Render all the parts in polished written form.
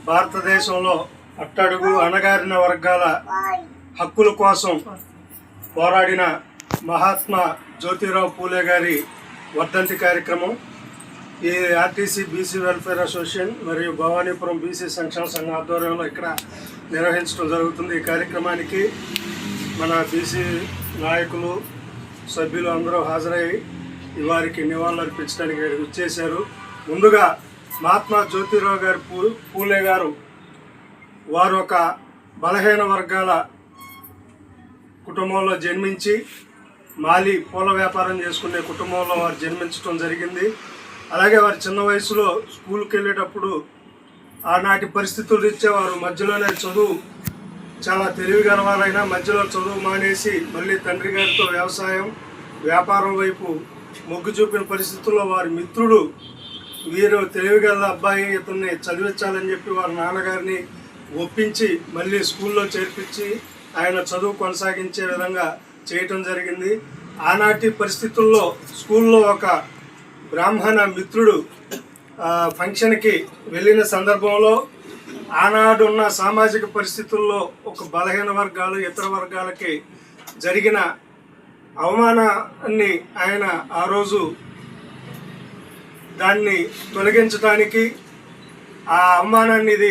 భారతదేశంలో అట్టడుగు అణగారిన వర్గాల హక్కుల కోసం పోరాడిన మహాత్మా జ్యోతిరావు పూలే గారి వర్ధంతి కార్యక్రమం ఈ ఆర్టీసీ బీసీ వెల్ఫేర్ అసోసియేషన్ మరియు భవానీపురం బీసీ సంక్షేమ సంఘం ఆధ్వర్యంలో ఇక్కడ నిర్వహించడం జరుగుతుంది. ఈ కార్యక్రమానికి మన బీసీ నాయకులు సభ్యులు అందరూ హాజరై వారికి నివాళులు అర్పించడానికి వచ్చేశారు. ముందుగా మహాత్మా జ్యోతిరావు గారు పూలే గారు వారు ఒక బలహీన వర్గాల కుటుంబంలో జన్మించి మాలి పూల వ్యాపారం చేసుకునే కుటుంబంలో వారు జన్మించడం జరిగింది. అలాగే వారు చిన్న వయసులో స్కూల్కి వెళ్ళేటప్పుడు ఆనాటి పరిస్థితులు రీత్యా వారు మధ్యలోనే చదువు చాలా తెలివిగలవారైనా మధ్యలో చదువు మానేసి మళ్ళీ తండ్రి గారితో వ్యవసాయం వ్యాపారం వైపు మొగ్గు చూపిన పరిస్థితుల్లో వారి మిత్రుడు వీరు తెలివిగల అబ్బాయి ఇతన్ని చదివించాలని చెప్పి వారి నాన్నగారిని ఒప్పించి మళ్ళీ స్కూల్లో చేర్పించి ఆయన చదువు కొనసాగించే విధంగా చేయటం జరిగింది. ఆనాటి పరిస్థితుల్లో స్కూల్లో ఒక బ్రాహ్మణ మిత్రుడు ఫంక్షన్కి వెళ్ళిన సందర్భంలో ఆనాడున్న సామాజిక పరిస్థితుల్లో ఒక బలహీన వర్గాలు ఇతర వర్గాలకి జరిగిన అవమానాన్ని ఆయన ఆ రోజు దాన్ని తొలగించడానికి ఆ అవమానాన్ని ఇది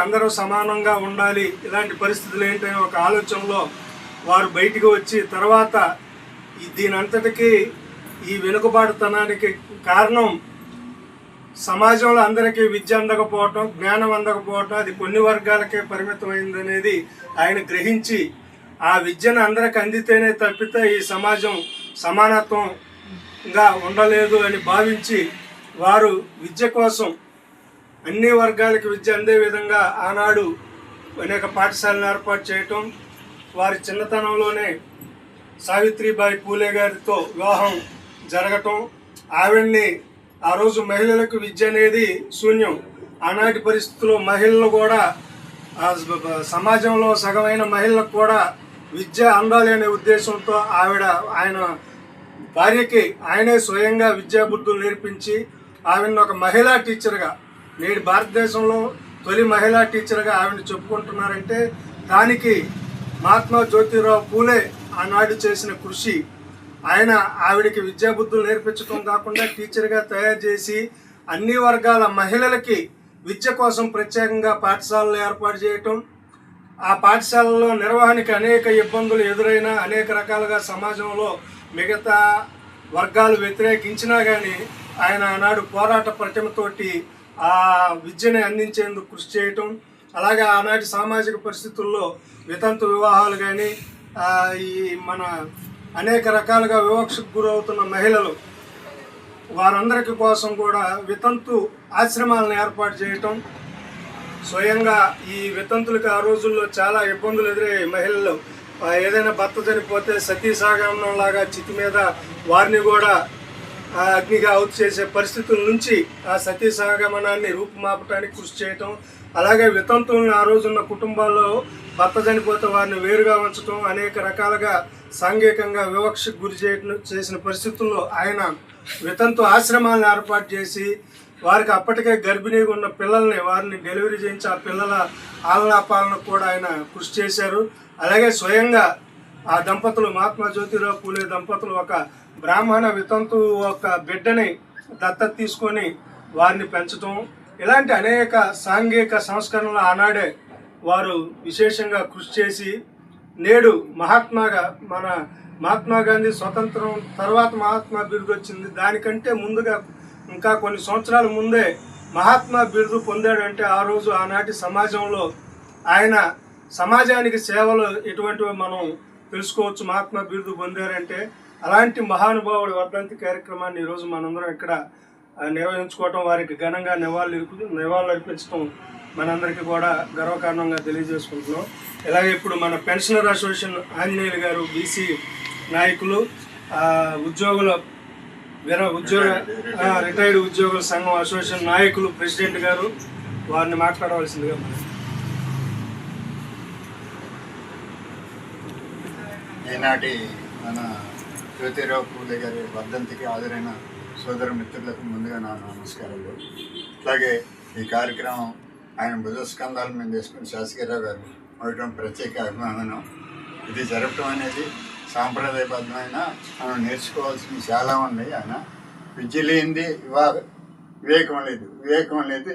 అందరూ సమానంగా ఉండాలి, ఇలాంటి పరిస్థితులు ఏంటనే ఒక ఆలోచనలో వారు బయటికి వచ్చి తర్వాత దీని అంతటికీ ఈ వెనుకబాటుతనానికి కారణం సమాజంలో అందరికీ విద్య అందకపోవటం జ్ఞానం అందకపోవటం అది కొన్ని వర్గాలకే పరిమితమైందనేది ఆయన గ్రహించి ఆ విద్యను అందరికి అందితేనే తప్పితే ఈ సమాజం సమానత్వంగా ఉండలేదు అని భావించి వారు విద్య కోసం అన్ని వర్గాలకి విద్య అందే విధంగా ఆనాడు అనేక పాఠశాలను ఏర్పాటు చేయటం, వారి చిన్నతనంలోనే సావిత్రిబాయి పూలే గారితో వివాహం జరగటం, ఆవిడ్ని ఆ రోజు మహిళలకు విద్య అనేది శూన్యం. ఆనాటి పరిస్థితుల్లో మహిళలు కూడా సమాజంలో సగమైన మహిళలకు కూడా విద్య అందాలి అనే ఉద్దేశంతో ఆయన భార్యకి ఆయనే స్వయంగా విద్యాబుద్ధులు నేర్పించి ఆవిడని ఒక మహిళా టీచర్గా నేడు భారతదేశంలో తొలి మహిళా టీచర్గా ఆవిడని చెప్పుకుంటున్నారంటే దానికి మహాత్మా జ్యోతిరావు పూలే ఆనాడు చేసిన కృషి. ఆయన ఆవిడకి విద్యాబుద్ధులు నేర్పించడం కాకుండా టీచర్గా తయారు చేసి అన్ని వర్గాల మహిళలకి విద్య కోసం ప్రత్యేకంగా పాఠశాలలు ఏర్పాటు చేయటం, ఆ పాఠశాలలో నిర్వహణకి అనేక ఇబ్బందులు ఎదురైనా అనేక రకాలుగా సమాజంలో మిగతా వర్గాలు వ్యతిరేకించినా కానీ ఆయన ఆనాడు పోరాట ప్రతిమతోటి ఆ విద్యని అందించేందుకు కృషి చేయటం, అలాగే ఆనాటి సామాజిక పరిస్థితుల్లో వితంతు వివాహాలు కానీ ఈ మన అనేక రకాలుగా వివక్షకు గురవుతున్న మహిళలు వారందరికీ కోసం కూడా వితంతు ఆశ్రమాలను ఏర్పాటు చేయటం, స్వయంగా ఈ వితంతులకు ఆ రోజుల్లో చాలా ఇబ్బందులు ఎదురయ్యాయి. మహిళలు ఏదైనా భర్త చనిపోతే సతీ సాగమనం లాగా చితి మీద వారిని కూడా అగ్నిగా అవుట్ చేసే పరిస్థితుల నుంచి ఆ సతీ సాగమనాన్ని రూపుమాపటానికి కృషి చేయటం, అలాగే వితంతువులను ఆ రోజున్న కుటుంబాల్లో భర్త చనిపోతే వారిని వేరుగా ఉంచడం, అనేక రకాలుగా సాంఘికంగా వివక్షకు గురి చేసిన పరిస్థితుల్లో ఆయన వితంతు ఆశ్రమాలను ఏర్పాటు చేసి వారికి అప్పటికే గర్భిణీగా ఉన్న పిల్లల్ని వారిని డెలివరీ చేయించి ఆ పిల్లల ఆలనాపాలకు కూడా ఆయన కృషి చేశారు. అలాగే స్వయంగా ఆ దంపతులు మహాత్మా జ్యోతిరావు పూలే దంపతులు ఒక బ్రాహ్మణ వితంతు ఒక బిడ్డని దత్తత తీసుకొని వారిని పెంచడం, ఇలాంటి అనేక సాంఘిక సంస్కరణలు ఆనాడే వారు విశేషంగా కృషి చేసి నేడు మన మహాత్మా గాంధీ స్వతంత్రం తర్వాత మహాత్మా బిరుదు వచ్చింది. దానికంటే ముందుగా ఇంకా కొన్ని సంవత్సరాల ముందే మహాత్మా బిరుదు పొందాడంటే ఆ రోజు ఆనాటి సమాజంలో ఆయన సమాజానికి సేవలు ఎటువంటివి మనం తెలుసుకోవచ్చు. మహాత్మా బిరుదు పొందారంటే అలాంటి మహానుభావుడి వర్ధంతి కార్యక్రమాన్ని ఈరోజు మనందరం ఇక్కడ నిర్వహించుకోవటం, వారికి ఘనంగా నివాళులు అర్పించడం మనందరికీ కూడా గర్వకారణంగా తెలియజేసుకుంటున్నాం. ఇలాగే ఇప్పుడు మన పెన్షనర్ అసోసియేషన్ ఆంజనేయులు గారు బీసీ నాయకులు రిటైర్డ్ ఉద్యోగుల సంఘం అసోసియేషన్ నాయకులు ప్రెసిడెంట్ గారు వారిని మాట్లాడవలసిందిగా. ఈనాటి మన జ్యోతిరావు పూలే గారి వర్ధంతికి హాజరైన సోదర మిత్రులకు ముందుగా నా నమస్కారాలు. అలాగే ఈ కార్యక్రమం ఆయన భుజస్కంధాల మీద వేసుకుని శాసగిరావు గారు ఉండటం ప్రత్యేక అభిమానం. ఇది జరపటం అనేది సాంప్రదాయబద్ధమైన మనం నేర్చుకోవాల్సినవి చాలా ఉన్నాయి. ఆయన విద్య లేనిది వివేకం లేదు, వివేకం లేదు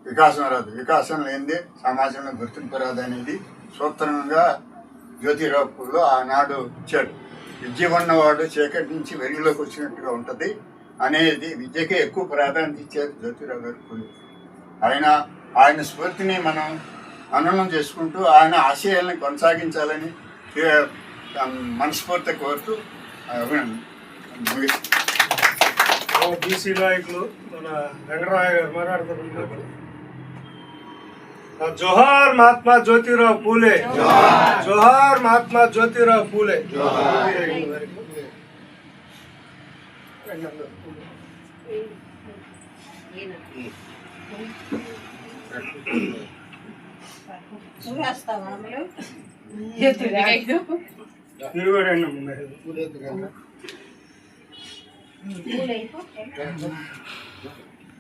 వికాసం రాదు, వికాసం లేనిది సమాజంలో గుర్తింపు రాదు అనేది సూత్రంగా జ్యోతిరావు పూలే ఆనాడు ఇచ్చాడు. విద్య ఉన్నవాడు చీకటి నుంచి వెలుగులోకి వచ్చినట్టుగా ఉంటుంది అనేది విద్యకే ఎక్కువ ప్రాధాన్యత ఇచ్చారు జ్యోతిరావు గారు పూలే. ఆయన స్ఫూర్తిని మనం మననం చేసుకుంటూ ఆయన ఆశయాలను కొనసాగించాలని మనస్ఫూర్తి కోరుతూ బీసీ నాయకులు మన వెంకటరాయ గారు మాట్లాడుతున్నారు. జోహార్ మహాత్మా జ్యోతిరావు పూలే, జోహార్ మహాత్మా జ్యోతిరావు పూలే. మీరు కూడా రండి.